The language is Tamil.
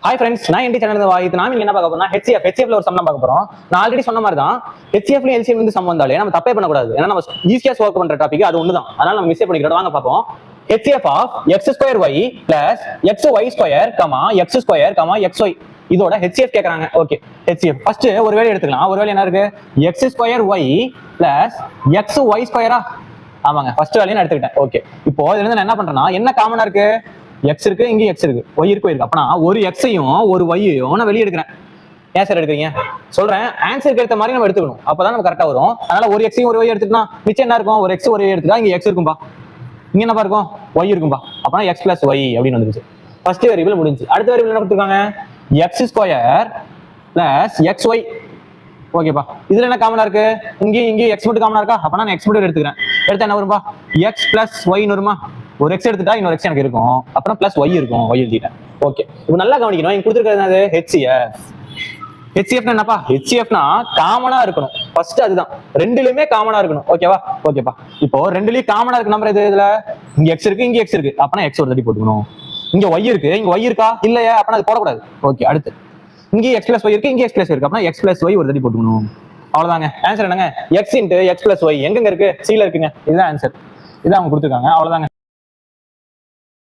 ஹாய் ஃப்ரெண்ட்ஸ், நான் என்டி சேனல் வாய்த்து நாம என்ன பார்க்க போறோம்னா ஹெச்சிஎஃப்ல ஒரு சம் தான் பார்க்க போறோம். நான் ஆல்ரெடி சொன்ன மாதிரி தான் ஹெச்சிஎஃப்ல எல்சிஎம் வந்து சம் வந்தாலே நம்ம தப்பே பண்ணக்கூடாது. ஏன்னா நம்ம ஈஸியா ஒர்க் பண்ற டாபிக் அது ஒண்ணுதான். அதனால நம்ம மிஸ் பண்ணிக்கிறோம். வாங்க பார்ப்போம். HCF of x2y plus xy2, x2, xy இதோட HCF கேக்குறாங்க. ஓகே, HCF ஃபர்ஸ்ட் ஒரு வேளை எடுத்துக்கலாம். ஒரு வேளை என்ன இருக்கு? x2y plus xy2. ஆமாங்க, ஃபர்ஸ்ட் வேலையை நான் எடுத்துக்கிட்டேன். ஓகே, இப்போ இதுல இருந்து நான் என்ன பண்றேன்னா, என்ன காமனா இருக்கு? x இருக்கு, இங்க x இருக்கு, y இருக்கு, இருக்கு. அப்பனா ஒரு x-ஐயும் ஒரு y-ஐயும் நான் வெளியே எடுக்கிறேன். ஏன் சார் எடுக்கிறீங்க சொல்றேன், ஆன்சருக்கு ஏற்ற மாதிரி நம்ம எடுத்துக்கணும். அப்பதான் நம்ம கரெக்டா வரும். அதனால ஒரு x-ஐயும் ஒரு y எடுத்துக்கிட்டா மிச்சம் என்ன இருக்கும்? ஒரு x ஒரு y எடுத்துக்கிட்டா இங்க x இருக்கும்பா, இங்க என்னப்பா இருக்கும்? y இருக்கும்பா. அப்பனா x plus y அப்படின்னு வந்துருச்சு. ஃபர்ஸ்ட் வேரியபிள் முடிஞ்சு. அடுத்த வேரியபிள் என்ன கொடுத்துருக்காங்க? x2 plus xy. ஓகேப்பா, இதுல என்ன காமனா இருக்கு? இங்க x மட்டும் காமனா இருக்கா? அப்பனா நான் x மட்டும் எடுத்துக்கிறேன். எடுத்தா என்ன வரும்பா? x plus y வருமா? ஒரு x எடுத்துட்டா இன்னொரு x எனக்கு இருக்கும். அப்புறம் பிளஸ் y இருக்கும். y எழுதிட்டேன். ஓகே, இப்போ நல்லா கவனிக்கணும். இங்க கொடுத்துருக்கிறது என்னது? HCF. HCF என்னப்பா? HCFனா காமனா இருக்கணும். ஃபர்ஸ்ட் அதுதான், ரெண்டுலயுமே காமனா இருக்கணும். ஓகேவா? ஓகேப்பா, இப்போ ரெண்டுலயும் காமனா இருக்கு நம்பர் எது? இதுல இங்க x இருக்கு, இங்க x இருக்கு. அப்பனா x ஒரு தட்டி போட்டுக்கணும். இங்க y இருக்கு, இங்க y இருக்கா? இல்லையா? அப்பனா அது போடக்கூடாது. ஓகே, அடுத்து இங்க x plus y இருக்கு, இங்க x plus y இருக்கு. அப்பனா x plus y ஒரு தட்டி போட்டுக்கணும். அவ்வளவுதாங்க. ஆன்சர் என்னங்க? x into x plus y எங்க இருக்கு? C ல இருக்குங்க. இதுதான் ஆன்சர். இதான் அவங்க கொடுத்துருக்காங்க. அவ்வளவுதாங்க.